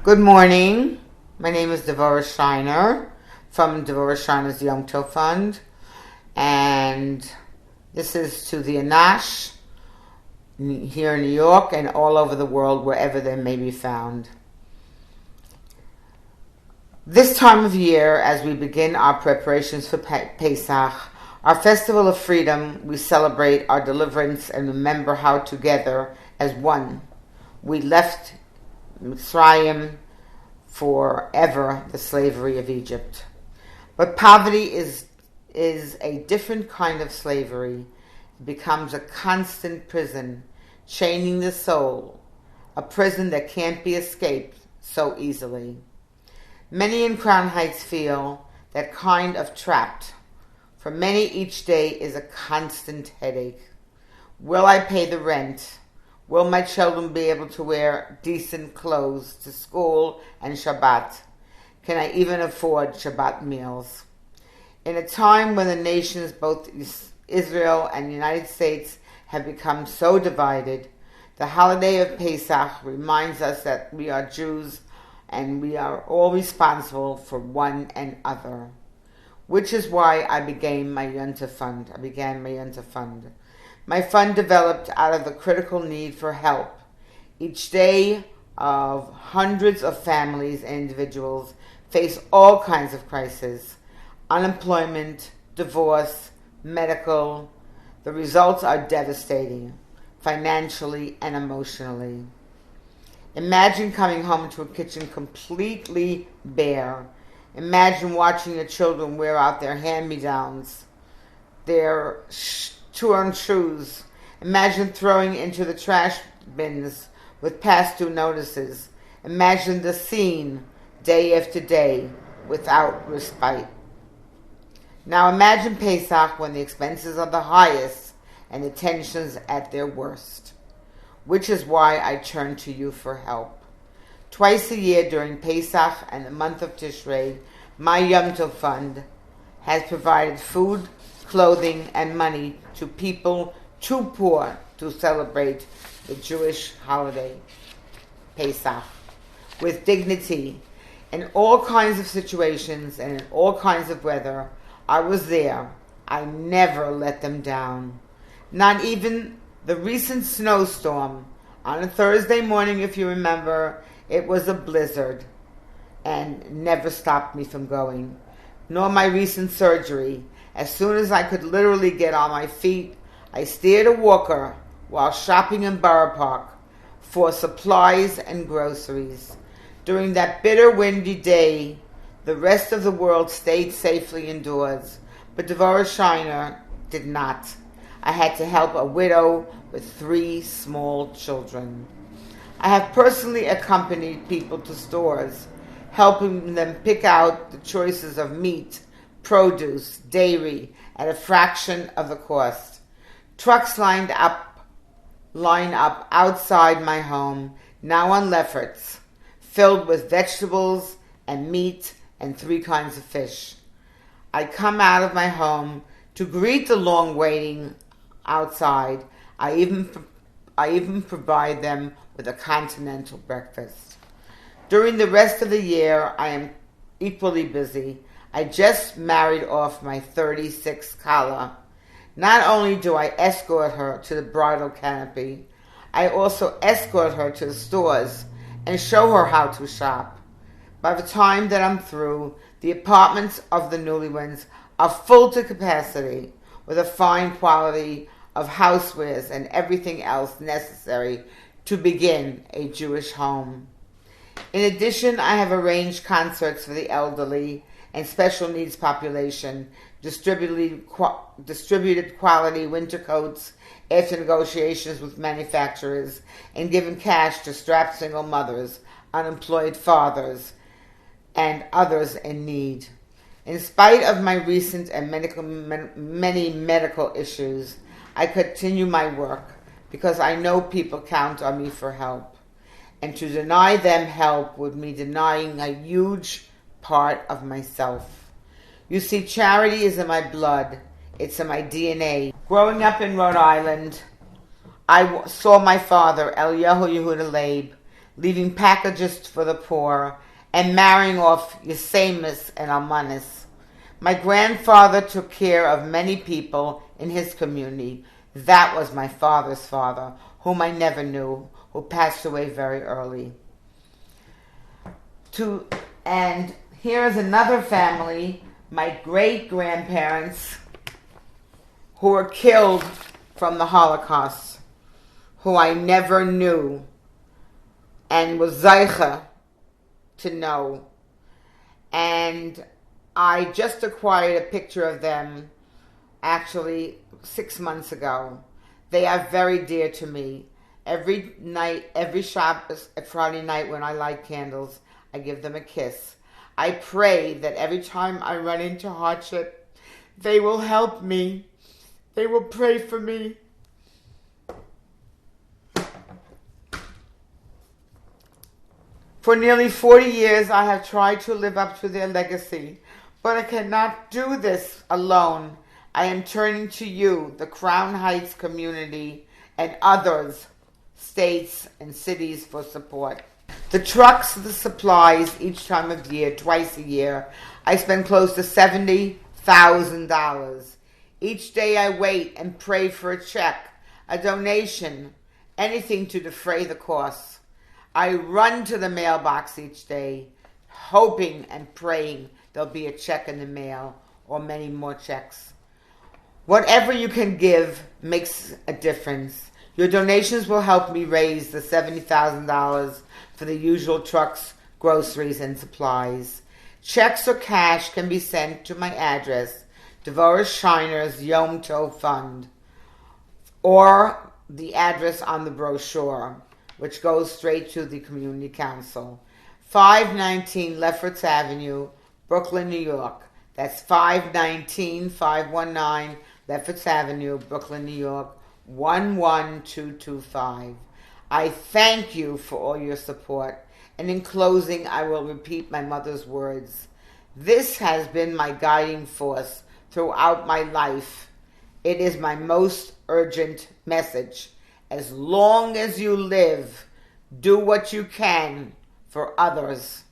Good morning. My name is Devorah Scheiner from Devorah Scheiner's Yom Tov Fund, and this is to the Anash here in New York and all over the world, wherever they may be found. This time of year, as we begin our preparations for Pesach, our festival of freedom, we celebrate our deliverance and remember how together as one we left Mitzrayim, forever the slavery of Egypt. But poverty is a different kind of slavery. It becomes a constant prison, chaining the soul, a prison that can't be escaped so easily. Many in Crown Heights feel that kind of trapped. For many, each day is a constant headache. Will I pay the rent? Will my children be able to wear decent clothes to school and Shabbat? Can I even afford Shabbat meals? In a time when the nations, both Israel and the United States, have become so divided, the holiday of Pesach reminds us that we are Jews and we are all responsible for one another, which is why I began my Yom Tov Fund. My fund developed out of the critical need for help. Each day of hundreds of families and individuals face all kinds of crises: unemployment, divorce, medical. The results are devastating, financially and emotionally. Imagine coming home to a kitchen completely bare. Imagine watching your children wear out their hand-me-downs, their torn shoes. Imagine throwing into the trash bins with past due notices. Imagine the scene day after day without respite. Now imagine Pesach when the expenses are the highest and the tensions at their worst, which is why I turn to you for help. Twice a year during Pesach and the month of Tishrei, my Yom Tov Fund has provided food, clothing, and money to people too poor to celebrate the Jewish holiday, Pesach, with dignity. In all kinds of situations and in all kinds of weather, I was there. I never let them down. Not even the recent snowstorm. On a Thursday morning, if you remember, it was a blizzard and never stopped me from going. Nor my recent surgery. As soon as I could literally get on my feet, I steered a walker while shopping in Borough Park for supplies and groceries. During that bitter, windy day, the rest of the world stayed safely indoors, but Devorah Scheiner did not. I had to help a widow with 3 small children. I have personally accompanied people to stores, helping them pick out the choices of meat, produce, dairy at a fraction of the cost. Trucks line up outside my home, now on Lefferts, filled with vegetables and meat and 3 kinds of fish. I come out of my home to greet the long waiting outside. I even provide them with a continental breakfast. During the rest of the year, I am equally busy. I just married off my 36th Kala. Not only do I escort her to the bridal canopy, I also escort her to the stores and show her how to shop. By the time that I'm through, the apartments of the newlyweds are full to capacity with a fine quality of housewares and everything else necessary to begin a Jewish home. In addition, I have arranged concerts for the elderly and special needs population, distributed quality winter coats after negotiations with manufacturers, and given cash to strapped single mothers, unemployed fathers, and others in need. In spite of my recent and many medical issues, I continue my work because I know people count on me for help. And to deny them help would mean denying a huge part of myself. You see, charity is in my blood. It's in my DNA. Growing up in Rhode Island, I saw my father, Eliyahu Yehuda Leib, leaving packages for the poor, and marrying off Yesemis and Almanis. My grandfather took care of many people in his community. That was my father's father, whom I never knew, who passed away very early. And here is another family, my great-grandparents, who were killed from the Holocaust, who I never knew and was zeicha to know. And I just acquired a picture of them actually 6 months ago. They are very dear to me. Every night, every Shabbos, Friday night when I light candles, I give them a kiss. I pray that every time I run into hardship, they will help me. They will pray for me. For nearly 40 years, I have tried to live up to their legacy, but I cannot do this alone. I am turning to you, the Crown Heights community, and others, states and cities for support. The trucks, the supplies, each time of year, twice a year, I spend close to $70,000. Each day I wait and pray for a check, a donation, anything to defray the costs. I run to the mailbox each day, hoping and praying there'll be a check in the mail or many more checks. Whatever you can give makes a difference. Your donations will help me raise the $70,000 for the usual trucks, groceries, and supplies. Checks or cash can be sent to my address, Devorah Scheiner's Yom Tov Fund, or the address on the brochure, which goes straight to the Community Council. 519 Lefferts Avenue, Brooklyn, New York. That's 519 Lefferts Avenue, Brooklyn, New York, 11225. I thank you for all your support, and in closing, I will repeat my mother's words. This has been my guiding force throughout my life. It is my most urgent message. As long as you live, do what you can for others.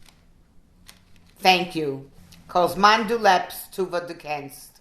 Thank you. Kozman du lebst, tuva du kennst.